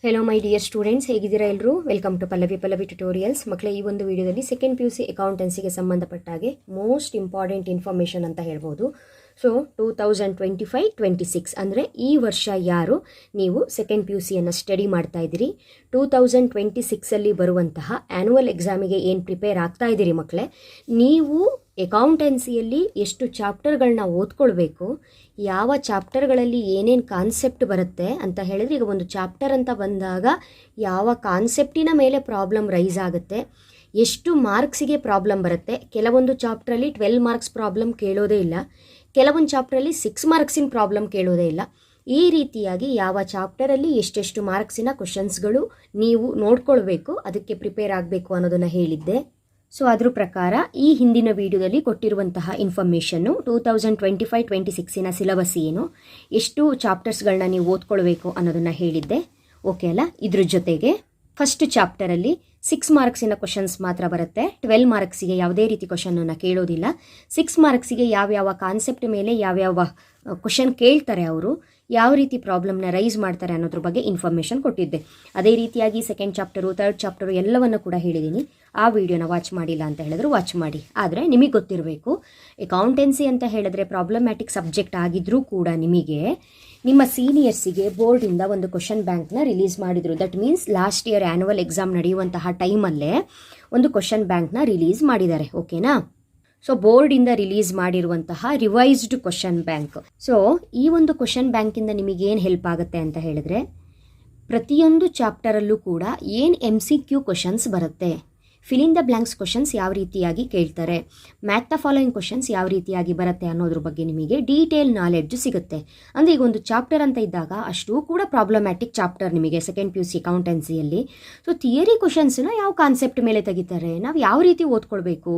Hello my dear students, ಹೇಗಿದ್ದೀರಾ ಎಲ್ಲರೂ? Welcome to Pallavi tutorials. ಮಕ್ಕಳೇ, ಈ ಒಂದು ವಿಡಿಯೋದಲ್ಲಿ ಸೆಕೆಂಡ್ PUC ಅಕೌಂಟೆನ್ಸಿಗೆ ಸಂಬಂಧಪಟ್ಟ ಹಾಗೆ ಮೋಸ್ಟ್ ಇಂಪಾರ್ಟೆಂಟ್ ಇನ್ಫಾರ್ಮೇಷನ್ ಅಂತ ಹೇಳ್ಬೋದು. ಸೊ 2025-26 ಅಂದರೆ ಈ ವರ್ಷ ಯಾರು ನೀವು ಸೆಕೆಂಡ್ PUCಯನ್ನು ಸ್ಟಡಿ ಮಾಡ್ತಾ ಇದ್ದೀರಿ, 2026ಅಲ್ಲಿ ಬರುವಂತಹ ಆ್ಯನ್ಯುವಲ್ ಎಕ್ಸಾಮಿಗೆ ಏನು ಪ್ರಿಪೇರ್ ಆಗ್ತಾ ಇದ್ದೀರಿ ಮಕ್ಕಳೇ, ನೀವು ಅಕೌಂಟೆನ್ಸಿಯಲ್ಲಿ ಎಷ್ಟು ಚಾಪ್ಟರ್ಗಳನ್ನ ಓದ್ಕೊಳ್ಬೇಕು, ಯಾವ ಚಾಪ್ಟರ್ಗಳಲ್ಲಿ ಏನೇನು ಕಾನ್ಸೆಪ್ಟ್ ಬರುತ್ತೆ ಅಂತ ಹೇಳಿದ್ರೆ, ಈಗ ಒಂದು ಚಾಪ್ಟರ್ ಅಂತ ಬಂದಾಗ ಯಾವ ಕಾನ್ಸೆಪ್ಟಿನ ಮೇಲೆ ಪ್ರಾಬ್ಲಮ್ ರೈಸ್ ಆಗುತ್ತೆ, ಎಷ್ಟು ಮಾರ್ಕ್ಸಿಗೆ ಪ್ರಾಬ್ಲಮ್ ಬರುತ್ತೆ. ಕೆಲವೊಂದು ಚಾಪ್ಟ್ರಲ್ಲಿ 12 ಮಾರ್ಕ್ಸ್ ಪ್ರಾಬ್ಲಮ್ ಕೇಳೋದೇ ಇಲ್ಲ, ಕೆಲವೊಂದು ಚಾಪ್ಟ್ರಲ್ಲಿ 6 ಮಾರ್ಕ್ಸಿನ ಪ್ರಾಬ್ಲಮ್ ಕೇಳೋದೇ ಇಲ್ಲ. ಈ ರೀತಿಯಾಗಿ ಯಾವ ಚಾಪ್ಟರಲ್ಲಿ ಎಷ್ಟೆಷ್ಟು ಮಾರ್ಕ್ಸಿನ ಕ್ವಶನ್ಸ್ಗಳು ನೀವು ನೋಡ್ಕೊಳ್ಬೇಕು, ಅದಕ್ಕೆ ಪ್ರಿಪೇರ್ ಆಗಬೇಕು ಅನ್ನೋದನ್ನು ಹೇಳಿದ್ದೆ. ಸೊ ಅದ್ರ ಪ್ರಕಾರ ಈ ಹಿಂದಿನ ವಿಡಿಯೋದಲ್ಲಿ ಕೊಟ್ಟಿರುವಂತಹ ಇನ್ಫಾರ್ಮೇಷನ್ನು 2025-26 ಸಿಲೆಬಸ್ ಏನು, ಎಷ್ಟು ಚಾಪ್ಟರ್ಸ್ಗಳನ್ನ ನೀವು ಓದ್ಕೊಳ್ಬೇಕು ಅನ್ನೋದನ್ನು ಹೇಳಿದ್ದೆ. ಓಕೆ ಅಲ್ಲ? ಇದ್ರ ಜೊತೆಗೆ ಫಸ್ಟ್ ಚಾಪ್ಟರಲ್ಲಿ 6 ಮಾರ್ಕ್ಸಿನ ಕ್ವಶನ್ಸ್ ಮಾತ್ರ ಬರುತ್ತೆ, 12 ಮಾರ್ಕ್ಸಿಗೆ ಯಾವುದೇ ರೀತಿ ಕ್ವಶನನ್ನು ಕೇಳೋದಿಲ್ಲ. 6 ಮಾರ್ಕ್ಸಿಗೆ ಯಾವ್ಯಾವ ಕಾನ್ಸೆಪ್ಟ್ ಮೇಲೆ ಯಾವ್ಯಾವ ಕ್ವಶನ್ ಕೇಳ್ತಾರೆ, ಅವರು ಯಾವ ರೀತಿ ಪ್ರಾಬ್ಲಮ್ನ ರೈಸ್ ಮಾಡ್ತಾರೆ ಅನ್ನೋದ್ರ ಬಗ್ಗೆ ಇನ್ಫಾರ್ಮೇಷನ್ ಕೊಟ್ಟಿದ್ದೆ. ಅದೇ ರೀತಿಯಾಗಿ ಸೆಕೆಂಡ್ ಚಾಪ್ಟರು, ಥರ್ಡ್ ಚಾಪ್ಟರು ಎಲ್ಲವನ್ನು ಕೂಡ ಹೇಳಿದ್ದೀನಿ. ಆ ವಿಡಿಯೋನ ವಾಚ್ ಮಾಡಿಲ್ಲ ಅಂತ ಹೇಳಿದ್ರು ವಾಚ್ ಮಾಡಿ. ಆದರೆ ನಿಮಗೆ ಗೊತ್ತಿರಬೇಕು, ಅಕೌಂಟೆನ್ಸಿ ಅಂತ ಹೇಳಿದ್ರೆ ಪ್ರಾಬ್ಲಮ್ಯಾಟಿಕ್ ಸಬ್ಜೆಕ್ಟ್ ಆಗಿದ್ರೂ ಕೂಡ ನಿಮಗೆ ನಿಮ್ಮ ಸೀನಿಯರ್ಸಿಗೆ ಬೋರ್ಡಿಂದ ಒಂದು ಕ್ವಶನ್ ಬ್ಯಾಂಕ್ನ ರಿಲೀಸ್ ಮಾಡಿದರು. That means last year annual exam ನಡೆಯುವಂತಹ ಟೈಮಲ್ಲೇ ಒಂದು ಕ್ವಶನ್ ಬ್ಯಾಂಕ್ನ ರಿಲೀಸ್ ಮಾಡಿದ್ದಾರೆ. ಓಕೆನಾ? ಸೊ ಬೋರ್ಡಿಂದ ರಿಲೀಸ್ ಮಾಡಿರುವಂತಹ ರಿವೈಸ್ಡ್ ಕ್ವಶನ್ ಬ್ಯಾಂಕ್. ಸೊ ಈ ಒಂದು ಕ್ವಶನ್ ಬ್ಯಾಂಕಿಂದ ನಿಮಗೇನು ಹೆಲ್ಪ್ ಆಗುತ್ತೆ ಅಂತ ಹೇಳಿದ್ರೆ, ಪ್ರತಿಯೊಂದು ಚಾಪ್ಟರಲ್ಲೂ ಕೂಡ ಏನು MCQ ಕ್ವಶನ್ಸ್ ಬರುತ್ತೆ, fill in the blanks questions ಯಾವ ರೀತಿಯಾಗಿ ಕೇಳ್ತಾರೆ, ಮ್ಯಾಥ್ ದ ಫಾಲೋಯಿಂಗ್ ಕ್ವಶನ್ಸ್ ಯಾವ ರೀತಿಯಾಗಿ ಬರುತ್ತೆ ಅನ್ನೋದ್ರ ಬಗ್ಗೆ ನಿಮಗೆ ಡೀಟೇಲ್ ನಾಲೆಡ್ಜ್ ಸಿಗುತ್ತೆ. ಅಂದರೆ ಈಗ ಒಂದು ಚಾಪ್ಟರ್ ಅಂತ ಇದ್ದಾಗ ಅಷ್ಟು ಕೂಡ ಪ್ರಾಬ್ಲಮ್ಯಾಟಿಕ್ ಚಾಪ್ಟರ್ ನಿಮಗೆ ಸೆಕೆಂಡ್ PUC ಅಕೌಂಟೆನ್ಸಿಯಲ್ಲಿ. ಸೊ ಥಿಯರಿ ಕ್ವಶನ್ಸ್ನ ಯಾವ ಕಾನ್ಸೆಪ್ಟ್ ಮೇಲೆ ತೆಗಿತಾರೆ, ನಾವು ಯಾವ ರೀತಿ ಓದ್ಕೊಳ್ಬೇಕು,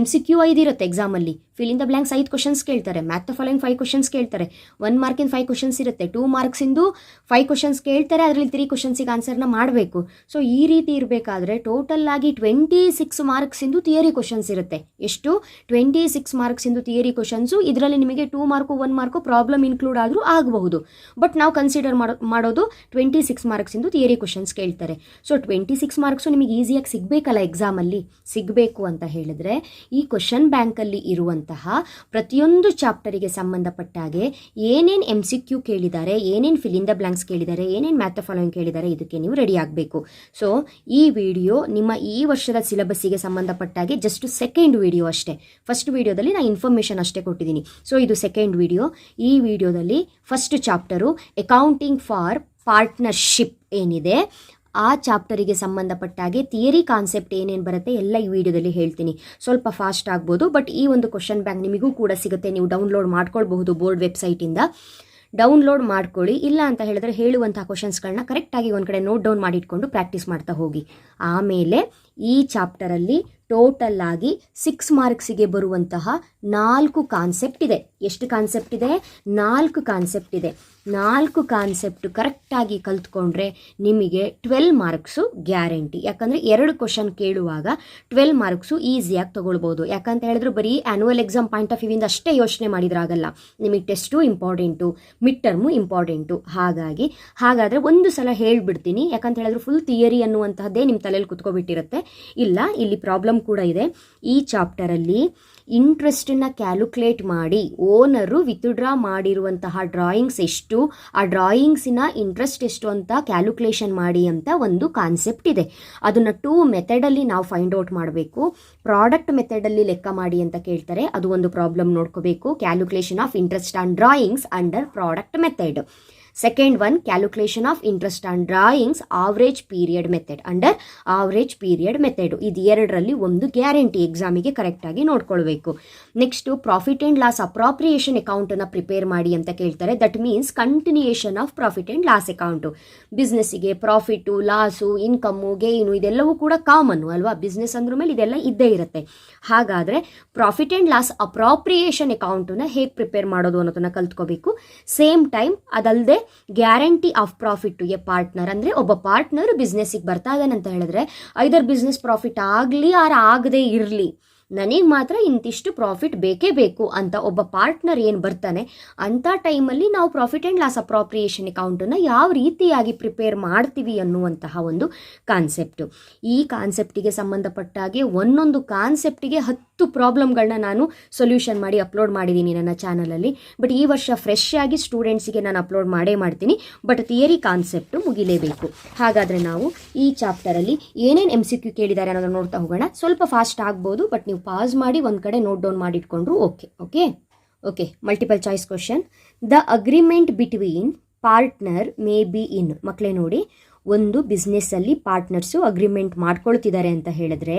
MCQ 5 ಇರುತ್ತೆ ಎಕ್ಸಾಮಲ್ಲಿ, fill in the blanks 5 questions ಕೇಳ್ತಾರೆ, ಮ್ಯಾಥ್ ದ ಫಾಲೋಯಿಂಗ್ 5 ಕ್ವಶನ್ಸ್ ಕೇಳ್ತಾರೆ, 1 ಮಾರ್ಕಿನ 5 ಕ್ವಶನ್ಸ್ ಇರುತ್ತೆ, 2 ಮಾರ್ಕ್ಸಿಂದು 5 ಕ್ವಶನ್ಸ್ ಕೇಳ್ತಾರೆ, ಅದರಲ್ಲಿ 3 ಕ್ವಶನ್ಸಿಗೆ ಆನ್ಸರ್ನ ಮಾಡಬೇಕು. ಸೊ ಈ ರೀತಿ ಇರಬೇಕಾದ್ರೆ ಟೋಟಲ್ ಆಗಿ 26 ಮಾರ್ಕ್ಸಿಂದು ಥಿಯರಿ ಕ್ವಶನ್ಸ್ ಇರುತ್ತೆ. ಎಷ್ಟು? 26 ಮಾರ್ಕ್ಸಿಂದು ಥಿಯರಿ ಕ್ವಶನ್ಸು. ಇದರಲ್ಲಿ ನಿಮಗೆ 2 ಮಾರ್ಕು 1 ಮಾರ್ಕು ಪ್ರಾಬ್ಲಮ್ ಇನ್ಕ್ಲೂಡ್ ಆದರೂ ಆಗಬಹುದು. ಬಟ್ ನಾವು ಕನ್ಸಿಡರ್ ಮಾಡೋದು 26 ಮಾರ್ಕ್ಸಿಂದು ಥಿಯರಿ ಕ್ವಶನ್ಸ್ ಕೇಳ್ತಾರೆ. ಸೊ 26 ಮಾರ್ಕ್ಸು ನಿಮಗೆ ಈಸಿಯಾಗಿ ಸಿಗಬೇಕಲ್ಲ ಎಕ್ಸಾಮಲ್ಲಿ. ಸಿಗಬೇಕು ಅಂತ ಹೇಳಿದ್ರೆ ಈ ಕ್ವಶನ್ ಬ್ಯಾಂಕಲ್ಲಿ ಇರುವಂತಹ ಪ್ರತಿಯೊಂದು ಚಾಪ್ಟರಿಗೆ ಸಂಬಂಧಪಟ್ಟಾಗೆ ಏನೇನು MCQ ಕೇಳಿದ್ದಾರೆ, ಏನೇನು ಫಿಲ್ ಇನ್ ದ ಬ್ಲ್ಯಾಂಕ್ಸ್ ಕೇಳಿದ್ದಾರೆ, ಏನೇನು ಮ್ಯಾಥ್ ದ ಫಾಲೋಯಿಂಗ್ ಕೇಳಿದ್ದಾರೆ, ಇದಕ್ಕೆ ನೀವು ರೆಡಿ ಆಗಬೇಕು. ಸೊ ಈ ವಿಡಿಯೋ ನಿಮ್ಮ ಈ ವರ್ಷದ ಸಿಲೆಬಸ್ಸಿಗೆ ಸಂಬಂಧಪಟ್ಟಾಗೆ ಜಸ್ಟ್ ಸೆಕೆಂಡ್ ವಿಡಿಯೋ ಅಷ್ಟೇ. ಫಸ್ಟ್ ವಿಡಿಯೋದಲ್ಲಿ ನಾನು ಇನ್ಫಾರ್ಮೇಷನ್ ಅಷ್ಟೇ ಕೊಟ್ಟಿದ್ದೀನಿ. ಸೊ ಇದು ಸೆಕೆಂಡ್ ವಿಡಿಯೋ. ಈ ವಿಡಿಯೋದಲ್ಲಿ first chapter accounting for partnership ಏನಿದೆ, ಆ ಚಾಪ್ಟರಿಗೆ ಸಂಬಂಧಪಟ್ಟಾಗೆ ಥಿಯರಿ ಕಾನ್ಸೆಪ್ಟ್ ಏನೇನು ಬರುತ್ತೆ ಎಲ್ಲ ಈ ವಿಡಿಯೋದಲ್ಲಿ ಹೇಳ್ತೀನಿ. ಸ್ವಲ್ಪ ಫಾಸ್ಟ್ ಆಗ್ಬೋದು, ಬಟ್ ಈ ಒಂದು ಕ್ವಶನ್ ಬ್ಯಾಂಕ್ ನಿಮಗೂ ಕೂಡ ಸಿಗುತ್ತೆ. ನೀವು ಡೌನ್ಲೋಡ್ ಮಾಡ್ಕೊಳ್ಬಹುದು ಬೋರ್ಡ್ ವೆಬ್ಸೈಟಿಂದ. ಡೌನ್ಲೋಡ್ ಮಾಡ್ಕೊಳ್ಳಿ. ಇಲ್ಲ ಅಂತ ಹೇಳಿದ್ರೆ ಹೇಳುವಂಥ ಕ್ವಶನ್ಸ್ಗಳನ್ನ ಕರೆಕ್ಟಾಗಿ ಒಂದು ಕಡೆ ನೋಟ್ ಡೌನ್ ಮಾಡಿಟ್ಕೊಂಡು ಪ್ರಾಕ್ಟೀಸ್ ಮಾಡ್ತಾ ಹೋಗಿ. ಆಮೇಲೆ ಈ ಚಾಪ್ಟರಲ್ಲಿ ಟೋಟಲ್ ಆಗಿ 6 ಮಾರ್ಕ್ಸಿಗೆ ಬರುವಂತಹ 4 ಕಾನ್ಸೆಪ್ಟ್ ಇದೆ. ಎಷ್ಟು ಕಾನ್ಸೆಪ್ಟ್ ಇದೆ? 4 ಕಾನ್ಸೆಪ್ಟ್ ಇದೆ. 4 ಕಾನ್ಸೆಪ್ಟ್ ಕರೆಕ್ಟಾಗಿ ಕಲ್ತ್ಕೊಂಡ್ರೆ ನಿಮಗೆ 12 ಮಾರ್ಕ್ಸು ಗ್ಯಾರಂಟಿ. ಯಾಕಂದರೆ 2 ಕ್ವಶನ್ ಕೇಳುವಾಗ 12 ಮಾರ್ಕ್ಸು ಈಸಿಯಾಗಿ ತೊಗೊಳ್ಬೋದು. ಯಾಕಂತ ಹೇಳಿದ್ರು ಬರೀ ಆ್ಯನ್ಯುವಲ್ ಎಕ್ಸಾಮ್ ಪಾಯಿಂಟ್ ಆಫ್ ವ್ಯೂವಿಂದ ಅಷ್ಟೇ ಯೋಚನೆ ಮಾಡಿದ್ರಾಗಲ್ಲ. ನಿಮಗೆ test important, mid term important. ಹಾಗಾದರೆ ಒಂದು ಸಲ ಹೇಳ್ಬಿಡ್ತೀನಿ. ಯಾಕಂತ ಹೇಳಿದ್ರು ಫುಲ್ ಥಿಯರಿ ಅನ್ನುವಂತಹದ್ದೇ ನಿಮ್ಮ ತಲೆಯಲ್ಲಿ ಕುತ್ಕೊಬಿಟ್ಟಿರುತ್ತೆ. ಇಲ್ಲ, ಇಲ್ಲಿ ಪ್ರಾಬ್ಲಮ್ ಕೂಡ ಇದೆ. ಈ ಚಾಪ್ಟರಲ್ಲಿ ಇಂಟ್ರೆಸ್ಟನ್ನು ಕ್ಯಾಲ್ಕುಲೇಟ್ ಮಾಡಿ ಓನರು ವಿತ್ಡ್ರಾ ಮಾಡಿರುವಂತಹ ಡ್ರಾಯಿಂಗ್ಸ್ ಎಷ್ಟು, ಆ ಡ್ರಾಯಿಂಗ್ಸಿನ ಇಂಟ್ರೆಸ್ಟ್ ಎಷ್ಟು ಅಂತ ಕ್ಯಾಲ್ಕುಲೇಷನ್ ಮಾಡಿ ಅಂತ ಒಂದು ಕಾನ್ಸೆಪ್ಟ್ ಇದೆ. ಅದನ್ನು 2 ಮೆಥಡಲ್ಲಿ ನಾವು ಫೈಂಡ್ ಔಟ್ ಮಾಡಬೇಕು. ಪ್ರಾಡಕ್ಟ್ ಮೆಥಡಲ್ಲಿ ಲೆಕ್ಕ ಮಾಡಿ ಅಂತ ಕೇಳ್ತಾರೆ, ಅದು ಒಂದು ಪ್ರಾಬ್ಲಮ್ ನೋಡ್ಕೋಬೇಕು. Calculation of interest on drawings under product method. Second one, calculation of interest on drawings average period method under average period method. ಇದು 2ರಲ್ಲಿ ಒಂದು ಗ್ಯಾರಂಟಿ ಎಕ್ಸಾಮಿಗೆ ಕರೆಕ್ಟಾಗಿ ನೋಡ್ಕೊಳ್ಬೇಕು. Next profit and loss appropriation ಅಕೌಂಟನ್ನು ಪ್ರಿಪೇರ್ ಮಾಡಿ ಅಂತ ಕೇಳ್ತಾರೆ. That means continuation of profit and loss account. ಬಿಸ್ನೆಸ್ಸಿಗೆ ಪ್ರಾಫಿಟ್ಟು, ಲಾಸು, ಇನ್ಕಮ್ಮು, ಗೇಯ್ನು ಇದೆಲ್ಲವೂ ಕೂಡ ಕಾಮನ್ನು ಅಲ್ವಾ? ಬಿಸ್ನೆಸ್ ಅಂದ್ರ ಮೇಲೆ ಇದೆಲ್ಲ ಇದ್ದೇ ಇರುತ್ತೆ. ಹಾಗಾದರೆ ಪ್ರಾಫಿಟ್ ಆ್ಯಂಡ್ ಲಾಸ್ ಅಪ್ರಾಪ್ರಿಯೇಷನ್ ಅಕೌಂಟನ್ನು ಹೇಗೆ ಪ್ರಿಪೇರ್ ಮಾಡೋದು ಅನ್ನೋದನ್ನು ಕಲ್ತ್ಕೋಬೇಕು. ಸೇಮ್ ಟೈಮ್ ಅದಲ್ಲದೆ guarantee of profit to a partner. ಅಂದರೆ ಒಬ್ಬ ಪಾರ್ಟ್ನರ್ ಬಿಸ್ನೆಸ್ಸಿಗೆ ಬರ್ತಾ ಇದ್ದಾನೆ ಅಂತ ಹೇಳಿದ್ರೆ ಐದರ್ ಬಿಸ್ನೆಸ್ ಪ್ರಾಫಿಟ್ ಆಗಲಿ ಆರ್ ಆಗದೇ ಇರಲಿ, ನನಗೆ ಮಾತ್ರ ಇಂತಿಷ್ಟು ಪ್ರಾಫಿಟ್ ಬೇಕೇ ಬೇಕು ಅಂತ ಒಬ್ಬ ಪಾರ್ಟ್ನರ್ ಏನು ಬರ್ತಾನೆ ಅಂಥ ಟೈಮಲ್ಲಿ ನಾವು ಪ್ರಾಫಿಟ್ ಆ್ಯಂಡ್ ಲಾಸ್ ಅಪ್ರಾಪ್ರಿಯೇಷನ್ ಅಕೌಂಟನ್ನು ಯಾವ ರೀತಿಯಾಗಿ ಪ್ರಿಪೇರ್ ಮಾಡ್ತೀವಿ ಅನ್ನುವಂತಹ ಒಂದು ಕಾನ್ಸೆಪ್ಟು. ಈ ಕಾನ್ಸೆಪ್ಟಿಗೆ ಸಂಬಂಧಪಟ್ಟಾಗೆ ಒಂದೊಂದು ಕಾನ್ಸೆಪ್ಟಿಗೆ 10 ಪ್ರಾಬ್ಲಮ್ಗಳನ್ನ ನಾನು ಸೊಲ್ಯೂಷನ್ ಮಾಡಿ ಅಪ್ಲೋಡ್ ಮಾಡಿದ್ದೀನಿ ನನ್ನ ಚಾನಲಲ್ಲಿ. ಬಟ್ ಈ ವರ್ಷ ಫ್ರೆಶ್ ಆಗಿ ಸ್ಟೂಡೆಂಟ್ಸಿಗೆ ನಾನು ಅಪ್ಲೋಡ್ ಮಾಡ್ತೀನಿ. ಬಟ್ ಥಿಯರಿ ಕಾನ್ಸೆಪ್ಟು ಮುಗಿಲೇಬೇಕು. ಹಾಗಾದರೆ ನಾವು ಈ ಚಾಪ್ಟರಲ್ಲಿ ಏನೇನು MCQ ಕೇಳಿದ್ದಾರೆ ಅನ್ನೋದನ್ನು ನೋಡ್ತಾ ಹೋಗೋಣ. ಸ್ವಲ್ಪ ಫಾಸ್ಟ್ ಆಗ್ಬೋದು, ಬಟ್ ನೀವು ಪಾಸ್ ಮಾಡಿ ಒಂದು ಕಡೆ ನೋಟ್ ಡೌನ್ ಮಾಡಿಟ್ಕೊಂಡ್ರು okay. Multiple choice question. The agreement between partner may be in. ಮಕ್ಕಳೇ ನೋಡಿ, ಒಂದು ಬಿಸ್ನೆಸ್ಸಲ್ಲಿ ಪಾರ್ಟ್ನರ್ಸು ಅಗ್ರಿಮೆಂಟ್ ಮಾಡ್ಕೊಳ್ತಿದ್ದಾರೆ ಅಂತ ಹೇಳಿದ್ರೆ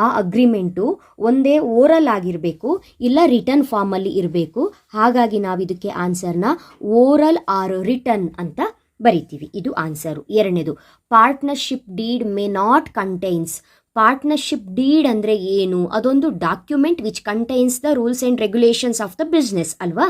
ಆ ಅಗ್ರಿಮೆಂಟು ಒಂದೇ ಓರಲ್ ಆಗಿರಬೇಕು, ಇಲ್ಲ ರಿಟರ್ನ್ ಫಾರ್ಮಲ್ಲಿ ಇರಬೇಕು. ಹಾಗಾಗಿ ನಾವು ಇದಕ್ಕೆ ಆನ್ಸರ್ನ ಓರಲ್ ಆರ್ ರಿಟರ್ನ್ ಅಂತ ಬರಿತೀವಿ. ಇದು ಆನ್ಸರು. ಎರಡನೇದು, partnership deed may not contains. Partnership deed ಅಂದರೆ ಏನು? ಅದೊಂದು document which contains the rules and regulations of the business ಅಲ್ವಾ.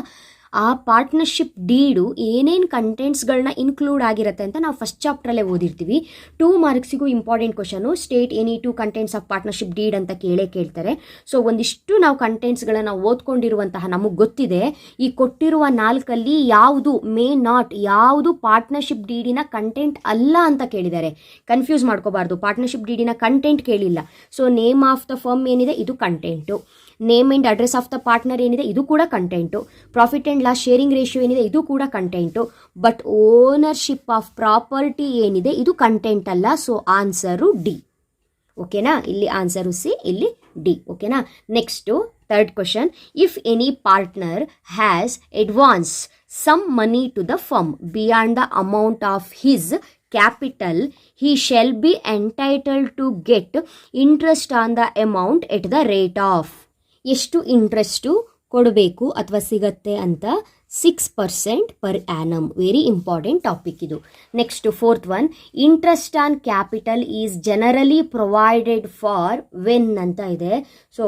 ಆ ಪಾರ್ಟ್ನರ್ಶಿಪ್ ಡೀಡು ಏನೇನು ಕಂಟೆಂಟ್ಸ್ಗಳನ್ನ ಇನ್ಕ್ಲೂಡ್ ಆಗಿರುತ್ತೆ ಅಂತ ನಾವು ಫಸ್ಟ್ ಚಾಪ್ಟ್ರಲ್ಲೇ ಓದಿರ್ತೀವಿ. 2 ಮಾರ್ಕ್ಸಿಗೂ important question. State any 2 contents of partnership deed ಅಂತ ಕೇಳ್ತಾರೆ. ಸೊ ಒಂದಿಷ್ಟು ನಾವು ಕಂಟೆಂಟ್ಸ್ಗಳನ್ನು ಓದ್ಕೊಂಡಿರುವಂತಹ ನಮಗೆ ಗೊತ್ತಿದೆ. ಈ ಕೊಟ್ಟಿರುವ 4ಅಲ್ಲಿ ಯಾವುದು ಮೇ ನಾಟ್, ಯಾವುದು ಪಾರ್ಟ್ನರ್ಶಿಪ್ ಡೀಡಿನ ಕಂಟೆಂಟ್ ಅಲ್ಲ ಅಂತ ಕೇಳಿದ್ದಾರೆ. ಕನ್ಫ್ಯೂಸ್ ಮಾಡ್ಕೋಬಾರ್ದು. ಪಾರ್ಟ್ನರ್ಶಿಪ್ ಡೀಡಿನ ಕಂಟೆಂಟ್ ಕೇಳಿಲ್ಲ. So name of the firm ಏನಿದೆ ಇದು content. Name and address of the partner ಏನಿದೆ ಇದು ಕೂಡ content. Profit and loss sharing ratio ಏನಿದೆ ಇದು ಕೂಡ content. But ownership of property ಏನಿದೆ ಇದು ಕಂಟೆಂಟ್ ಅಲ್ಲ. So answer D. ಓಕೆನಾ? ಇಲ್ಲಿ ಆನ್ಸರು ಸಿ, ಇಲ್ಲಿ ಡಿ. ಓಕೆನಾ? Next third question. If any partner has advance some money to the firm beyond the amount of his capital, he shall be entitled to get interest on the amount at the rate of. ಎಷ್ಟು interest ಕೊಡಬೇಕು ಅಥವಾ ಸಿಗತ್ತೆ ಅಂತ 6% per annum. Very important topic ಇದು. Next fourth one, interest on capital is generally provided for when ಅಂತ ಇದೆ. So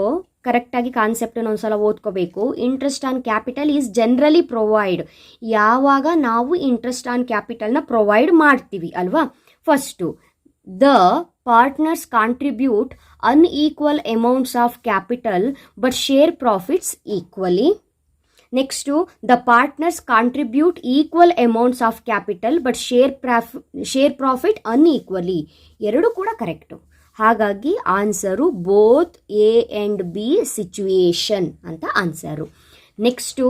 ಕರೆಕ್ಟಾಗಿ ಕಾನ್ಸೆಪ್ಟನ್ನು ಒಂದ್ಸಲ ಓದ್ಕೋಬೇಕು. Interest on capital is generally provide. ಯಾವಾಗ ನಾವು ಇಂಟ್ರೆಸ್ಟ್ ಆನ್ ಕ್ಯಾಪಿಟಲ್ನ ಪ್ರೊವೈಡ್ ಮಾಡ್ತೀವಿ ಅಲ್ವಾ. First, the partners contribute unequal amounts of capital but share profits equally. Next, the partners contribute equal amounts of capital but share profit unequally. ಎರಡು ಕೂಡ correct. ಹಾಗಾಗಿ answer both A and B situation ಅಂತ answer. Next,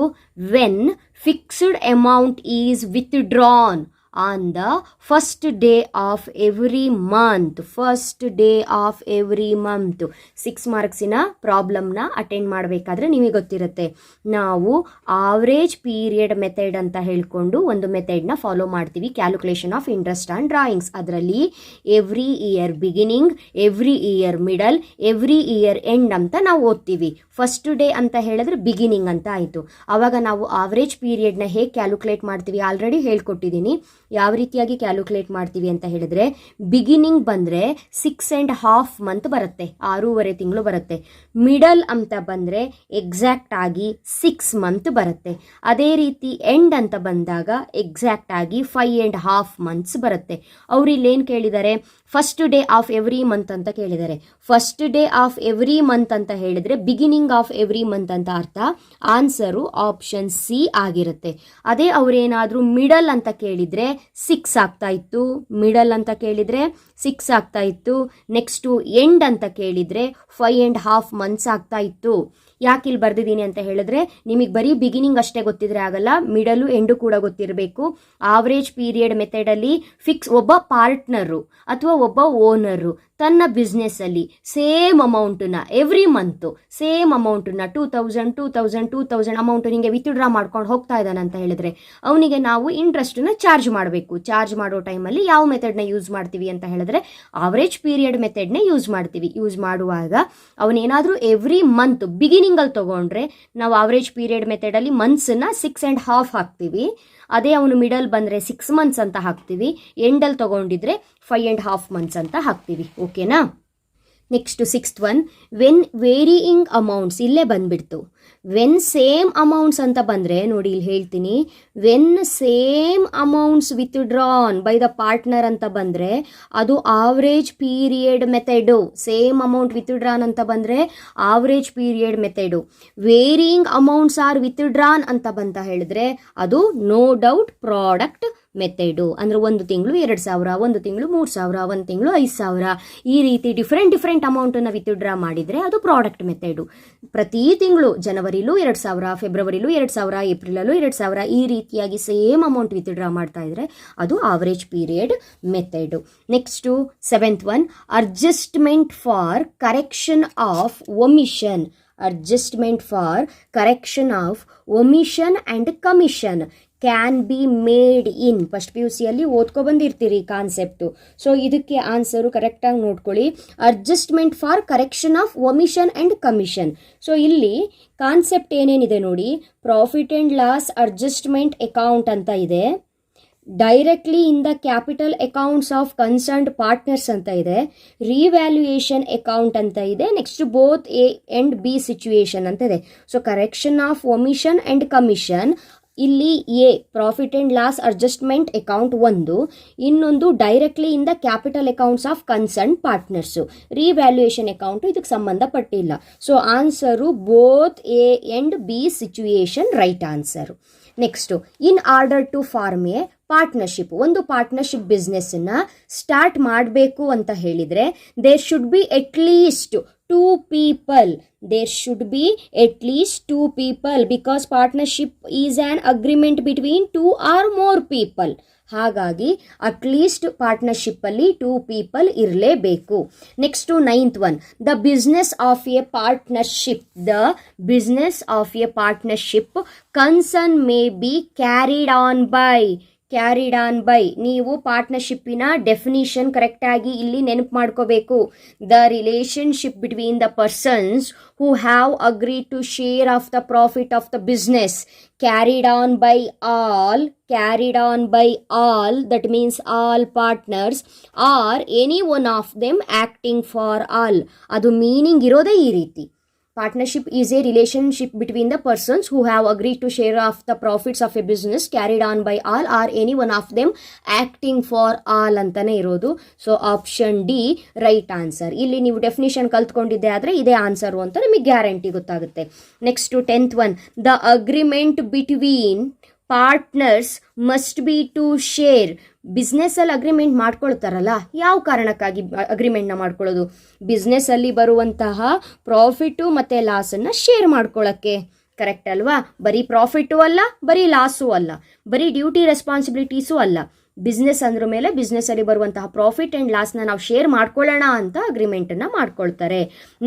when fixed amount is withdrawn on the first day of every month. 6 ಮಾರ್ಕ್ಸಿನ ಪ್ರಾಬ್ಲಮ್ನ attend ಮಾಡಬೇಕಾದ್ರೆ ನಿಮಗೆ ಗೊತ್ತಿರುತ್ತೆ. ನಾವು ಆವ್ರೇಜ್ ಪೀರಿಯಡ್ ಮೆಥಡ್ ಅಂತ ಹೇಳ್ಕೊಂಡು ಒಂದು ಮೆಥಡ್ನ ಫಾಲೋ ಮಾಡ್ತೀವಿ. Calculation of interest on drawings. ಅದರಲ್ಲಿ every year beginning, every year middle, every year end ಅಂತ ನಾವು ಓದ್ತೀವಿ. ಫಸ್ಟ್ ಡೇ ಅಂತ ಹೇಳಿದ್ರೆ ಬಿಗಿನಿಂಗ್ ಅಂತ ಆಯಿತು. ಆವಾಗ ನಾವು ಆವ್ರೇಜ್ ಪೀರಿಯಡ್ನ ಹೇಗೆ ಕ್ಯಾಲ್ಕುಲೇಟ್ ಮಾಡ್ತೀವಿ ಆಲ್ರೆಡಿ ಹೇಳ್ಕೊಟ್ಟಿದ್ದೀನಿ. ಯಾವ ರೀತಿಯಾಗಿ ಕ್ಯಾಲ್ಕುಲೇಟ್ ಮಾಡ್ತೀವಿ ಅಂತ ಹೇಳಿದ್ರೆ, ಬಿಗಿನಿಂಗ್ ಬಂದರೆ 6.5 ಮಂತ್ ಬರುತ್ತೆ, 6.5 ತಿಂಗಳು ಬರುತ್ತೆ. ಮಿಡಲ್ ಅಂತ ಬಂದರೆ ಎಕ್ಸಾಕ್ಟ್ ಆಗಿ 6 ಮಂತ್ ಬರುತ್ತೆ. ಅದೇ ರೀತಿ ಎಂಡ್ ಅಂತ ಬಂದಾಗ ಎಕ್ಸಾಕ್ಟ್ ಆಗಿ 5.5 ಮಂತ್ಸ್ ಬರುತ್ತೆ. ಅವ್ರು ಇಲ್ಲೇನು ಕೇಳಿದ್ದಾರೆ, first day of every month ಅಂತ ಕೇಳಿದ್ದಾರೆ. First day of every month ಅಂತ ಹೇಳಿದರೆ ಬಿಗಿನಿಂಗ್ ಆಫ್ ಎವ್ರಿ ಮಂತ್ ಅಂತ ಅರ್ಥ. ಆನ್ಸರು ಆಪ್ಷನ್ ಸಿ ಆಗಿರುತ್ತೆ. ಅದೇ ಅವರೇನಾದರೂ ಮಿಡಲ್ ಅಂತ ಕೇಳಿದರೆ 6 ಆಗ್ತಾ ಇತ್ತು. ಮಿಡಲ್ ಅಂತ ಕೇಳಿದರೆ 6 ಆಗ್ತಾ ಇತ್ತು. ನೆಕ್ಸ್ಟು ಎಂಡ್ ಅಂತ ಕೇಳಿದರೆ 5.5 ಮಂತ್ಸ್ ಆಗ್ತಾ ಇತ್ತು. ಯಾಕೆ ಇಲ್ಲಿ ಬರ್ದಿದ್ದೀನಿ ಅಂತ ಹೇಳಿದ್ರೆ, ನಿಮಗೆ ಬರೀ ಬಿಗಿನಿಂಗ್ ಅಷ್ಟೇ ಗೊತ್ತಿದ್ರೆ ಆಗಲ್ಲ, ಮಿಡಲು ಎಂಡು ಕೂಡ ಗೊತ್ತಿರಬೇಕು. ಆವ್ರೇಜ್ ಪೀರಿಯಡ್ ಮೆಥಡಲ್ಲಿ ಒಬ್ಬ ಪಾರ್ಟ್ನರು ಅಥವಾ ಒಬ್ಬ ಓನರು ತನ್ನ ಬಿಸ್ನೆಸ್ಸಲ್ಲಿ ಸೇಮ್ ಅಮೌಂಟನ್ನ ಎವ್ರಿ ಮಂತು ಸೇಮ್ ಅಮೌಂಟನ್ನ 2000 ಅಮೌಂಟು ನಿಮಗೆ ವಿತ್ಡ್ರಾ ಮಾಡ್ಕೊಂಡು ಹೋಗ್ತಾ ಇದ್ದಾನೆ ಅಂತ ಹೇಳಿದ್ರೆ ಅವನಿಗೆ ನಾವು ಇಂಟ್ರೆಸ್ಟನ್ನ ಚಾರ್ಜ್ ಮಾಡಬೇಕು. ಚಾರ್ಜ್ ಮಾಡೋ ಟೈಮಲ್ಲಿ ಯಾವ ಮೆಥಡ್ನ ಯೂಸ್ ಮಾಡ್ತೀವಿ ಅಂತ ಹೇಳಿದ್ರೆ ಆವ್ರೇಜ್ ಪೀರಿಯಡ್ ಮೆಥಡ್ನೇ ಯೂಸ್ ಮಾಡ್ತೀವಿ. ಯೂಸ್ ಮಾಡುವಾಗ ಅವನೇನಾದರೂ ಎವ್ರಿ ಮಂತ್ ಬಿಗಿನಿಂಗಲ್ಲಿ ತೊಗೊಂಡ್ರೆ ನಾವು ಆವ್ರೇಜ್ ಪೀರಿಯಡ್ ಮೆಥಡಲ್ಲಿ ಮಂತ್ಸನ್ನ 6.5 ಹಾಕ್ತೀವಿ. ಅದೇ ಅವನು ಮಿಡಲ್ ಬಂದರೆ 6 ಮಂತ್ಸ್ ಅಂತ ಹಾಕ್ತೀವಿ. ಎಂಡಲ್ಲಿ ತೊಗೊಂಡಿದ್ರೆ 5.5 ಮಂತ್ಸ್ ಅಂತ ಹಾಕ್ತೀವಿ. ಓಕೆನಾ? Next sixth one, when varying amounts, ಇಲ್ಲೇ ಬಂದ್ಬಿಡ್ತು. ವೆನ್ ಸೇಮ್ ಅಮೌಂಟ್ಸ್ ಅಂತ ಬಂದರೆ ನೋಡಿ ಇಲ್ಲಿ ಹೇಳ್ತೀನಿ, when same amounts withdrawn by the partner ಅಂತ ಬಂದರೆ ಅದು average period method. Same amount withdrawn ಅಂತ ಬಂದರೆ average period method. Varying amounts are withdrawn ಅಂತ ಬಂತ ಹೇಳಿದ್ರೆ ಅದು ನೋ ಡೌಟ್ ಪ್ರಾಡಕ್ಟ್ ಮೆಥಡು. ಅಂದರೆ 1 ತಿಂಗಳು 2,000, 1 ತಿಂಗಳು 3,000, 1 ತಿಂಗಳು 5,000, ಈ ರೀತಿ ಡಿಫ್ರೆಂಟ್ ಅಮೌಂಟನ್ನು ವಿತ್ಡ್ರಾ ಮಾಡಿದರೆ ಅದು ಪ್ರಾಡಕ್ಟ್ ಮೆಥಡು. ಪ್ರತಿ ತಿಂಗಳು ಜನವರಿಲೂ 2,000, ಫೆಬ್ರವರಿಲೂ 2,000, ಏಪ್ರಿಲಲ್ಲೂ 2,000, ಈ ರೀತಿಯಾಗಿ ಸೇಮ್ ಅಮೌಂಟ್ ವಿತ್ಡ್ರಾ ಮಾಡ್ತಾ ಇದ್ರೆ ಅದು average period method. Next 7th one, adjustment for correction of omission. Adjustment for correction of omission and commission can be made in. First PUC ಅಲ್ಲಿ ಓದ್ಕೊಬಂದಿರ್ತೀರಿ ಕಾನ್ಸೆಪ್ಟು. ಸೊ ಇದಕ್ಕೆ answer ಕರೆಕ್ಟಾಗಿ ನೋಡ್ಕೊಳ್ಳಿ. Adjustment for correction of omission and commission. So ಇಲ್ಲಿ concept ಏನೇನಿದೆ ನೋಡಿ, profit and loss adjustment account ಅಂತ ಇದೆ, directly in the capital accounts of concerned partners ಅಂತ ಇದೆ, ರಿವ್ಯಾಲ್ಯೂಯೇಷನ್ ಅಕೌಂಟ್ ಅಂತ ಇದೆ, next both A and B situation ಅಂತ ಇದೆ. So correction of omission and commission, ಇಲ್ಲಿ a profit and loss adjustment account ಒಂದು, ಇನ್ನೊಂದು directly in the capital accounts of concern partners. Revaluation account ಇದಕ್ಕೆ ಸಂಬಂಧಪಟ್ಟಿಲ್ಲ. So answer both A and B situation right answer. Next, in order to form a partnership, ಒಂದು partnership ಬಿಸ್ನೆಸ್ಸನ್ನು start ಮಾಡಬೇಕು ಅಂತ ಹೇಳಿದರೆ there should be at least 2 people. There should be at least 2 people because partnership is an agreement between 2 or more people. ಹಾಗಾಗಿ at least ಪಾರ್ಟ್ನರ್ಶಿಪ್ಪಲ್ಲಿ 2 people ಇರಲೇಬೇಕು. Next 9th one, the business of a partnership. The business of a partnership concern may be carried on by. ನೀವು ಪಾರ್ಟ್ನರ್ಶಿಪ್ಪಿನ definition ಕರೆಕ್ಟಾಗಿ ಇಲ್ಲಿ ನೆನಪು ಮಾಡ್ಕೋಬೇಕು. The relationship between the persons who have agreed to share of the profit of the business carried on by all, that means all partners or any one of them acting for all. ಅದು meaning ಇರೋದೇ ಈ ರೀತಿ. Partnership is a relationship between the persons who have agreed to share of the profits of a business carried on by all or any one of them acting for all ಅಂತಾನೆ ಇರೋದು. So option D right answer. ಇಲ್ಲಿ ನೀವು definition ಕಲ್ತ್ಕೊಂಡಿದ್ದೆ ಆದರೆ ಇದೇ answer ಅಂತ ನಿಮಗೆ guarantee ಗೊತ್ತಾಗುತ್ತೆ. Next 10th one, the agreement between partners must be to share. ಬಿಸ್ನೆಸ್ಸಲ್ಲಿ ಅಗ್ರಿಮೆಂಟ್ ಮಾಡ್ಕೊಳ್ತಾರಲ್ಲ, ಯಾವ ಕಾರಣಕ್ಕಾಗಿ ಅಗ್ರಿಮೆಂಟ್ನ ಮಾಡ್ಕೊಳ್ಳೋದು? ಬಿಸ್ನೆಸ್ಸಲ್ಲಿ ಬರುವಂತಹ ಪ್ರಾಫಿಟ್ಟು ಮತ್ತು ಲಾಸನ್ನು ಶೇರ್ ಮಾಡ್ಕೊಳ್ಳೋಕ್ಕೆ. ಕರೆಕ್ಟ್ ಅಲ್ವಾ? ಬರೀ ಪ್ರಾಫಿಟ್ಟು ಅಲ್ಲ, ಬರೀ ಲಾಸು ಅಲ್ಲ, ಬರೀ ಡ್ಯೂಟಿ ರೆಸ್ಪಾನ್ಸಿಬಿಲಿಟೀಸು ಅಲ್ಲ. ಬಿಸ್ನೆಸ್ ಅಂದ್ರ ಮೇಲೆ ಬಿಸ್ನೆಸ್ಸಲ್ಲಿ ಬರುವಂತಹ ಪ್ರಾಫಿಟ್ ಆ್ಯಂಡ್ ಲಾಸ್ನ ನಾವು ಶೇರ್ ಮಾಡ್ಕೊಳ್ಳೋಣ ಅಂತ ಅಗ್ರಿಮೆಂಟನ್ನು ಮಾಡ್ಕೊಳ್ತಾರೆ.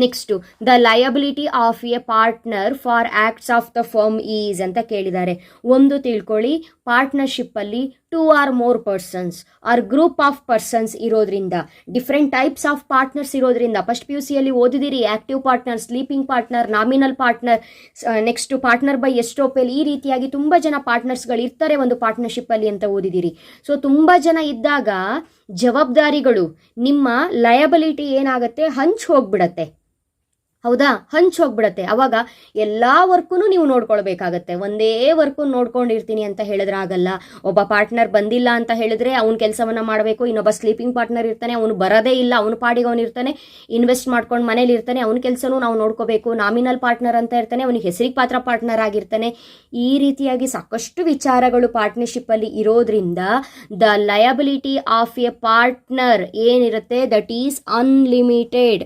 Next, the liability of a partner for acts of the firm is ಅಂತ ಕೇಳಿದ್ದಾರೆ. ಒಂದು ತಿಳ್ಕೊಳ್ಳಿ, ಪಾರ್ಟ್ನರ್ಶಿಪ್ಪಲ್ಲಿ 2 or more persons or group of persons ಇರೋದ್ರಿಂದ, ಡಿಫ್ರೆಂಟ್ ಟೈಪ್ಸ್ ಆಫ್ ಪಾರ್ಟ್ನರ್ಸ್ ಇರೋದ್ರಿಂದ, ಫಸ್ಟ್ PUCಯಲ್ಲಿ ಓದಿದಿರಿ active partner, sleeping partner, nominal partner, next partner by estoppel, ಈ ರೀತಿಯಾಗಿ ತುಂಬ ಜನ ಪಾರ್ಟ್ನರ್ಸ್ಗಳು ಇರ್ತಾರೆ ಒಂದು ಪಾರ್ಟ್ನರ್ಶಿಪ್ಪಲ್ಲಿ ಅಂತ ಓದಿದಿರಿ. ಸೊ ತುಂಬ ಜನ ಇದ್ದಾಗ ಜವಾಬ್ದಾರಿಗಳು, ನಿಮ್ಮ ಲಯಬಿಲಿಟಿ ಏನಾಗುತ್ತೆ, ಹೋಗ್ಬಿಡತ್ತೆ. ಹೌದಾ? ಹೋಗ್ಬಿಡತ್ತೆ. ಅವಾಗ ಎಲ್ಲ ವರ್ಕೂ ನೀವು ನೋಡ್ಕೊಳ್ಬೇಕಾಗತ್ತೆ. ಒಂದೇ ವರ್ಕು ನೋಡ್ಕೊಂಡಿರ್ತೀನಿ ಅಂತ ಹೇಳಿದ್ರೆ ಆಗಲ್ಲ. ಒಬ್ಬ ಪಾರ್ಟ್ನರ್ ಬಂದಿಲ್ಲ ಅಂತ ಹೇಳಿದ್ರೆ ಅವ್ನ ಕೆಲಸವನ್ನ ಮಾಡಬೇಕು. ಇನ್ನೊಬ್ಬ ಸ್ಲೀಪಿಂಗ್ ಪಾರ್ಟ್ನರ್ ಇರ್ತಾನೆ, ಅವನು ಬರೋದೇ ಇಲ್ಲ, ಅವನ ಪಾಡಿಗೆ ಅವನು ಇರ್ತಾನೆ, ಇನ್ವೆಸ್ಟ್ ಮಾಡ್ಕೊಂಡು ಮನೇಲಿ ಇರ್ತಾನೆ, ಅವನ ಕೆಲಸನೂ ನಾವು ನೋಡ್ಕೋಬೇಕು. ನಾಮಿನಲ್ ಪಾರ್ಟ್ನರ್ ಅಂತ ಇರ್ತಾನೆ, ಅವನಿಗೆ ಹೆಸರಿಗೆ ಪಾತ್ರ ಪಾರ್ಟ್ನರ್ ಆಗಿರ್ತಾನೆ. ಈ ರೀತಿಯಾಗಿ ಸಾಕಷ್ಟು ವಿಚಾರಗಳು ಪಾರ್ಟ್ನರ್ಶಿಪ್ಪಲ್ಲಿ ಇರೋದ್ರಿಂದ the liability of a partner ಏನಿರುತ್ತೆ, that is unlimited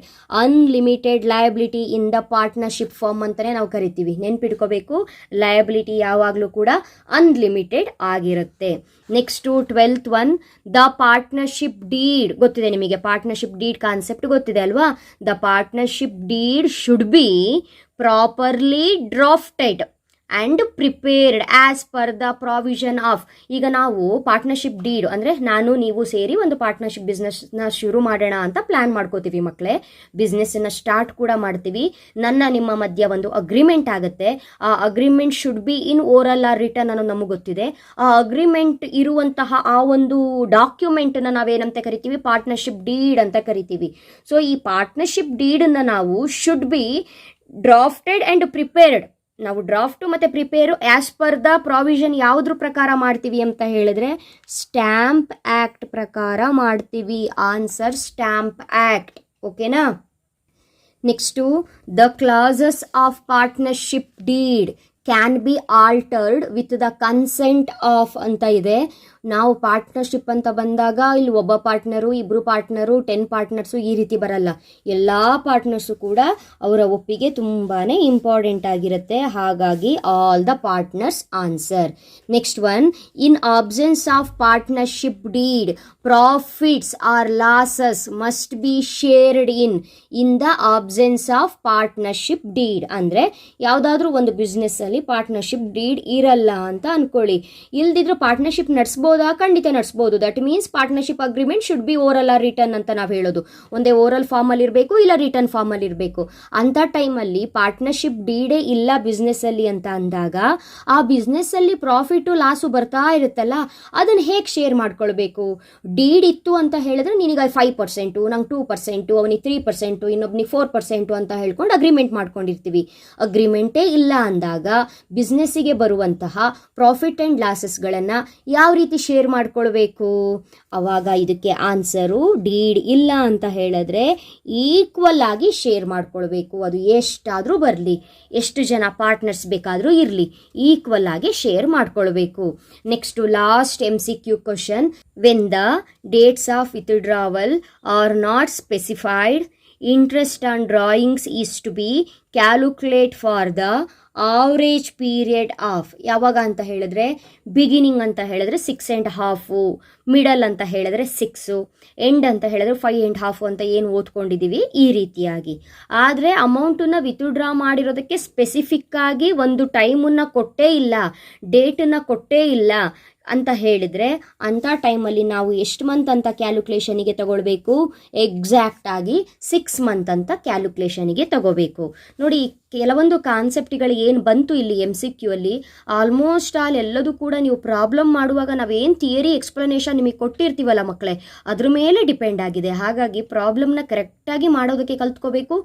liability in the partnership firm ಅಂತಾನೆ ನಾವು ಕರಿತೀವಿ. ನೆನ್ಪಿಟ್ಕೋಬೇಕು, ಲಯಬಿಲಿಟಿ ಯಾವಾಗಲೂ ಕೂಡ ಅನ್ಲಿಮಿಟೆಡ್ ಆಗಿರುತ್ತೆ. Next 12th one, the partnership deed. ಗೊತ್ತಿದೆ ನಿಮಗೆ ಪಾರ್ಟ್ನರ್ಶಿಪ್ ಡೀಡ್ ಕಾನ್ಸೆಪ್ಟ್ ಗೊತ್ತಿದೆ ಅಲ್ವಾ? The partnership deed should be properly drafted and prepared as per the provision of. ಈಗ ನಾವು ಪಾರ್ಟ್ನರ್ಶಿಪ್ ಡೀಡ್ ಅಂದರೆ ನಾನು ನೀವು ಸೇರಿ ಒಂದು ಪಾರ್ಟ್ನರ್ಶಿಪ್ ಬಿಸ್ನೆಸ್ನ ಶುರು ಮಾಡೋಣ ಅಂತ ಪ್ಲ್ಯಾನ್ ಮಾಡ್ಕೋತೀವಿ ಮಕ್ಕಳೇ. ಬಿಸ್ನೆಸ್ಸನ್ನು ಸ್ಟಾರ್ಟ್ ಕೂಡ ಮಾಡ್ತೀವಿ. ನಿಮ್ಮ ಮಧ್ಯ ಒಂದು ಅಗ್ರಿಮೆಂಟ್ ಆಗುತ್ತೆ. ಆ agreement should be in oral or written ಅನ್ನೋದು ನಮಗೆ ಗೊತ್ತಿದೆ. ಆ ಅಗ್ರಿಮೆಂಟ್ ಇರುವಂತಹ ಆ ಒಂದು ಡಾಕ್ಯುಮೆಂಟನ್ನು ನಾವೇನಂತ ಕರಿತೀವಿ, ಪಾರ್ಟ್ನರ್ಶಿಪ್ ಡೀಡ್ ಅಂತ ಕರಿತೀವಿ. ಸೊ ಈ ಪಾರ್ಟ್ನರ್ಶಿಪ್ ಡೀಡನ್ನು ನಾವು should be drafted and prepared. ನಾವು ಡ್ರಾಫ್ಟು ಮತ್ತು prepare as per the provision ಯಾವುದ್ರ ಪ್ರಕಾರ ಮಾಡ್ತೀವಿ ಅಂತ ಹೇಳಿದ್ರೆ ಸ್ಟ್ಯಾಂಪ್ ಆ್ಯಕ್ಟ್ ಪ್ರಕಾರ ಮಾಡ್ತೀವಿ. Answer stamp act. ಓಕೆನಾ. Next the clauses of partnership deed can be altered with the consent of ಅಂತ ಇದೆ. ನಾವು ಪಾರ್ಟ್ನರ್ಶಿಪ್ ಅಂತ ಬಂದಾಗ ಇಲ್ಲಿ ಒಬ್ಬ ಪಾರ್ಟ್ನರು, ಇಬ್ಬರು ಪಾರ್ಟ್ನರು, 10 ಪಾರ್ಟ್ನರ್ಸು ಈ ರೀತಿ ಬರಲ್ಲ. ಎಲ್ಲ ಪಾರ್ಟ್ನರ್ಸು ಕೂಡ ಅವರ ಒಪ್ಪಿಗೆ ತುಂಬಾ ಇಂಪಾರ್ಟೆಂಟ್ ಆಗಿರುತ್ತೆ. ಹಾಗಾಗಿ all the partners answer. Next one, in absence of partnership deed profits or losses must be shared in the absence of partnership deed. ಅಂದರೆ ಯಾವುದಾದ್ರೂ ಒಂದು ಬಿಸ್ನೆಸ್ಸಲ್ಲಿ ಪಾರ್ಟ್ನರ್ಶಿಪ್ ಡೀಡ್ ಇರಲ್ಲ ಅಂತ ಅನ್ಕೊಳ್ಳಿ. ಇಲ್ದಿದ್ರು ಪಾರ್ಟ್ನರ್ಶಿಪ್ ನಡೆಸ್ಬೋದು, ಖಂಡಿತ ನಡೆಸಬಹುದು. That means partnership agreement should be oral or written ಅಂತ ನಾವು ಹೇಳೋದು. ಒಂದೇ ಓರಲ್ ಫಾರ್ಮಲ್ಲಿ ಇರಬೇಕು, ಇಲ್ಲ ರಿಟರ್ನ್ ಫಾರ್ಮಲ್ಲಿ ಇರಬೇಕು. ಅಂಥ ಟೈಮಲ್ಲಿ ಪಾರ್ಟ್ನರ್ಶಿಪ್ ಡೀಡೇ ಇಲ್ಲ ಬಿಸ್ನೆಸ್ಸಲ್ಲಿ ಅಂತ ಅಂದಾಗ ಆ ಬಿಸ್ನೆಸ್ಸಲ್ಲಿ ಪ್ರಾಫಿಟು ಲಾಸು ಬರ್ತಾ ಇರುತ್ತಲ್ಲ, ಅದನ್ನು ಹೇಗೆ ಶೇರ್ ಮಾಡ್ಕೊಳ್ಬೇಕು? ಡೀಡ್ ಇತ್ತು ಅಂತ ಹೇಳಿದ್ರೆ ನಿನಗೆ 5%, ನಂಗೆ 2%, ಅವನಿಗೆ 3%, ಇನ್ನೊಬ್ನಿಗೆ 4% ಅಂತ ಹೇಳ್ಕೊಂಡು ಅಗ್ರಿಮೆಂಟ್ ಮಾಡ್ಕೊಂಡಿರ್ತೀವಿ. ಅಗ್ರಿಮೆಂಟೇ ಇಲ್ಲ ಅಂದಾಗ ಬಿಸ್ನೆಸ್ಸಿಗೆ ಬರುವಂತಹ ಪ್ರಾಫಿಟ್ ಆ್ಯಂಡ್ ಲಾಸಸ್ಗಳನ್ನು ಯಾವ ರೀತಿ ಶೇರ್ ಮಾಡ್ಕೊಳ್ಬೇಕು? ಅವಾಗ ಇದಕ್ಕೆ ಆನ್ಸರು ಡೀಡ್ ಇಲ್ಲ ಅಂತ ಹೇಳಿದ್ರೆ ಈಕ್ವಲ್ ಆಗಿ ಶೇರ್ ಮಾಡ್ಕೊಳ್ಬೇಕು. ಅದು ಎಷ್ಟಾದರೂ ಬರಲಿ, ಎಷ್ಟು ಜನ ಪಾರ್ಟ್ನರ್ಸ್ ಬೇಕಾದರೂ ಇರಲಿ, ಈಕ್ವಲ್ ಆಗಿ ಶೇರ್ ಮಾಡ್ಕೊಳ್ಬೇಕು. Next last MCQ question, when the dates of withdrawal are not specified, interest on drawings is to be calculate for the average period of. ಯಾವಾಗ ಅಂತ ಹೇಳಿದ್ರೆ ಬಿಗಿನಿಂಗ್ ಅಂತ ಹೇಳಿದ್ರೆ 6.5, ಮಿಡಲ್ ಅಂತ ಹೇಳಿದ್ರೆ 6, ಎಂಡ್ ಅಂತ ಹೇಳಿದ್ರೆ 5.5 ಅಂತ ಏನು ಓದ್ಕೊಂಡಿದ್ದೀವಿ ಈ ರೀತಿಯಾಗಿ. ಆದರೆ ಅಮೌಂಟನ್ನು ವಿತ್ಡ್ರಾ ಮಾಡಿರೋದಕ್ಕೆ ಸ್ಪೆಸಿಫಿಕ್ ಆಗಿ ಒಂದು ಟೈಮನ್ನು ಕೊಟ್ಟೇ ಇಲ್ಲ, ಡೇಟನ್ನು ಕೊಟ್ಟೇ ಇಲ್ಲ ಅಂತ ಹೇಳಿದರೆ ಅಂಥ ಟೈಮಲ್ಲಿ ನಾವು ಎಷ್ಟು ಮಂತ್ ಅಂತ ಕ್ಯಾಲ್ಕುಲೇಷನಿಗೆ ತಗೊಳ್ಬೇಕು? ಎಕ್ಸಾಕ್ಟ್ ಆಗಿ 6 ಮಂತ್ ಅಂತ ಕ್ಯಾಲ್ಕುಲೇಷನಿಗೆ ತಗೋಬೇಕು. ನೋಡಿ, ಕೆಲವೊಂದು ಕಾನ್ಸೆಪ್ಟ್ಗಳು ಏನು ಬಂತು ಇಲ್ಲಿ MCQ ಅಲ್ಲಿ, ಆಲ್ಮೋಸ್ಟ್ ಆಲ್ ಎಲ್ಲದೂ ಕೂಡ ನೀವು ಪ್ರಾಬ್ಲಮ್ ಮಾಡುವಾಗ ನಾವೇನು ಥಿಯರಿ ಎಕ್ಸ್ಪ್ಲನೇಷನ್ ನಿಮಗೆ ಕೊಟ್ಟಿರ್ತೀವಲ್ಲ ಮಕ್ಕಳೇ, ಅದ್ರ ಮೇಲೆ ಡಿಪೆಂಡ್ ಆಗಿದೆ. ಹಾಗಾಗಿ ಪ್ರಾಬ್ಲಮ್ನ ಕರೆಕ್ಟಾಗಿ ಮಾಡೋದಕ್ಕೆ ಕಲ್ತ್ಕೋಬೇಕು.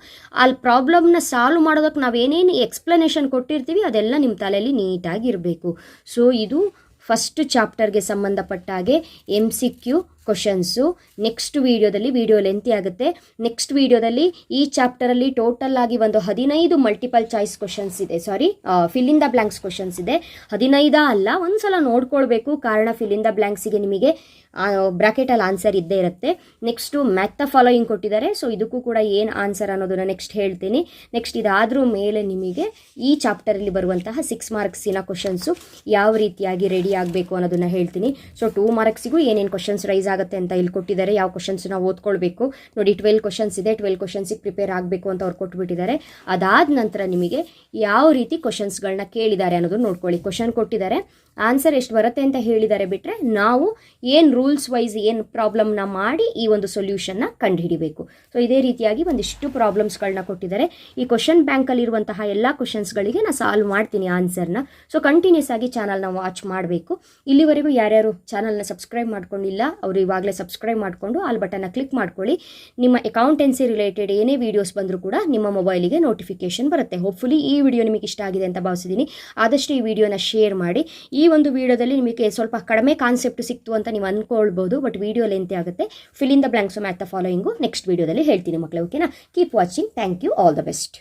ಅಲ್ಲಿ ಪ್ರಾಬ್ಲಮ್ನ ಸಾಲ್ವ್ ಮಾಡೋದಕ್ಕೆ ನಾವೇನೇನು ಎಕ್ಸ್ಪ್ಲನೇಷನ್ ಕೊಟ್ಟಿರ್ತೀವಿ ಅದೆಲ್ಲ ನಿಮ್ಮ ತಲೆಯಲ್ಲಿ ನೀಟಾಗಿರಬೇಕು. ಸೊ ಇದು ಫಸ್ಟ್ ಚಾಪ್ಟರ್ಗೆ ಸಂಬಂಧಪಟ್ಟ ಹಾಗೆ MCQ ಕ್ವಶನ್ಸು. ನೆಕ್ಸ್ಟ್ ವೀಡಿಯೋದಲ್ಲಿ, ವಿಡಿಯೋ ಲೆಂತಿ ಆಗುತ್ತೆ, ನೆಕ್ಸ್ಟ್ ವೀಡಿಯೋದಲ್ಲಿ ಈ ಚಾಪ್ಟರಲ್ಲಿ ಟೋಟಲ್ ಆಗಿ ಒಂದು 15 ಮಲ್ಟಿಪಲ್ ಚಾಯ್ಸ್ ಕ್ವಶನ್ಸ್ ಇದೆ, fill in the blanks questions ಇದೆ. 15 ಅಲ್ಲ, ಒಂದ್ಸಲ ನೋಡ್ಕೊಳ್ಬೇಕು. ಕಾರಣ ಫಿಲ್ ಇನ್ ದ ಬ್ಲ್ಯಾಂಕ್ಸಿಗೆ ನಿಮಗೆ ಬ್ರಾಕೆಟಲ್ಲಿ ಆನ್ಸರ್ ಇದ್ದೇ ಇರುತ್ತೆ. ನೆಕ್ಸ್ಟು ಮ್ಯಾಥ್ ದ ಫಾಲೋಯಿಂಗ್ ಕೊಟ್ಟಿದ್ದಾರೆ. ಸೊ ಇದಕ್ಕೂ ಕೂಡ ಏನು ಆನ್ಸರ್ ಅನ್ನೋದನ್ನು ನೆಕ್ಸ್ಟ್ ಹೇಳ್ತೀನಿ. ನೆಕ್ಸ್ಟ್ ಇದಾದ್ರ ಮೇಲೆ ನಿಮಗೆ ಈ ಚಾಪ್ಟರಲ್ಲಿ ಬರುವಂತಹ 6 ಮಾರ್ಕ್ಸಿನ ಕ್ವಶನ್ಸು ಯಾವ ರೀತಿಯಾಗಿ ರೆಡಿ ಆಗಬೇಕು ಅನ್ನೋದನ್ನು ಹೇಳ್ತೀನಿ. ಸೊ 2 ಮಾರ್ಕ್ಸಿಗೂ ಏನೇನು ಕ್ವಶನ್ಸ್ ರೈಸ್ ಆಗುತ್ತೆ ಅಂತ ಇಲ್ಲಿ ಕೊಟ್ಟಿದ್ದಾರೆ. ಯಾವ ಕ್ವಶನ್ಸ್ನ ಓದ್ಕೊಳ್ಬೇಕು ನೋಡಿ. 12 ಕ್ವಶನ್ಸ್ ಇದೆ, 12 ಕ್ವಶನ್ಸಿಗೆ ಪ್ರಿಪೇರ್ ಆಗಬೇಕು ಅಂತ ಅವ್ರು ಕೊಟ್ಬಿಟ್ಟಿದ್ದಾರೆ. ಅದಾದ ನಂತರ ನಿಮಗೆ ಯಾವ ರೀತಿ ಕ್ವಶನ್ಸ್ಗಳನ್ನ ಕೇಳಿದ್ದಾರೆ ಅನ್ನೋದನ್ನು ನೋಡ್ಕೊಳ್ಳಿ. ಕ್ವಶನ್ ಕೊಟ್ಟಿದ್ದಾರೆ, ಆನ್ಸರ್ ಎಷ್ಟು ಬರುತ್ತೆ ಅಂತ ಹೇಳಿದ್ದಾರೆ. ಬಿಟ್ಟರೆ ನಾವು ಏನು ರೂಲ್ಸ್ ವೈಸ್ ಏನು ಪ್ರಾಬ್ಲಮ್ನ ಮಾಡಿ ಈ ಒಂದು ಸೊಲ್ಯೂಷನ್ನ ಕಂಡುಹಿಡಿಬೇಕು. ಸೊ ಇದೇ ರೀತಿಯಾಗಿ ಒಂದಿಷ್ಟು ಪ್ರಾಬ್ಲಮ್ಸ್ಗಳನ್ನ ಕೊಟ್ಟಿದ್ದಾರೆ. ಈ ಕ್ವಶನ್ ಬ್ಯಾಂಕಲ್ಲಿರುವಂತಹ ಎಲ್ಲ ಕ್ವಶನ್ಸ್ಗಳಿಗೆ ನಾನು ಸಾಲ್ವ್ ಮಾಡ್ತೀನಿ ಆನ್ಸರ್ನ. ಸೊ ಕಂಟಿನ್ಯೂಸ್ ಆಗಿ ಚಾನಲ್ನ ವಾಚ್ ಮಾಡಬೇಕು. ಇಲ್ಲಿವರೆಗೂ ಯಾರ್ಯಾರು ಚಾನಲ್ನ ಸಬ್ಸ್ಕ್ರೈಬ್ ಮಾಡ್ಕೊಂಡಿಲ್ಲ ಅವರು ಇವಾಗಲೇ ಸಬ್ಸ್ಕ್ರೈಬ್ ಮಾಡಿಕೊಂಡು ಆಲ್ ಬಟನ್ನ ಕ್ಲಿಕ್ ಮಾಡ್ಕೊಳ್ಳಿ. ನಿಮ್ಮ ಅಕೌಂಟೆನ್ಸಿ ರಿಲೇಟೆಡ್ ಏನೇ ವೀಡಿಯೋಸ್ ಬಂದರೂ ಕೂಡ ನಿಮ್ಮ ಮೊಬೈಲಿಗೆ ನೋಟಿಫಿಕೇಶನ್ ಬರುತ್ತೆ. ಹೋಪ್ಫುಲಿ ಈ ವಿಡಿಯೋ ನಿಮಗೆ ಇಷ್ಟ ಆಗಿದೆ ಅಂತ ಭಾವಿಸಿದ್ದೀನಿ. ಆದಷ್ಟು ಈ ವಿಡಿಯೋನ ಶೇರ್ ಮಾಡಿ. ಈ ಒಂದು ವಿಡಿಯೋದಲ್ಲಿ ನಿಮಗೆ ಸ್ವಲ್ಪ ಕಡಿಮೆ ಕಾನ್ಸೆಪ್ಟ್ ಸಿಕ್ತು ಅಂತ ನೀವು ಅನ್ಕೊಳ್ಬೋದು, ಬಟ್ ವಿಡಿಯೋ ಲೆಂತಿ ಆಗುತ್ತೆ. Fill in the blanks match the following next ವಿಡಿಯೋದಲ್ಲಿ ಹೇಳ್ತೀನಿ ಮಕ್ಕಳೇ. ಓಕೆನಾ? Keep watching. Thank you. All the best.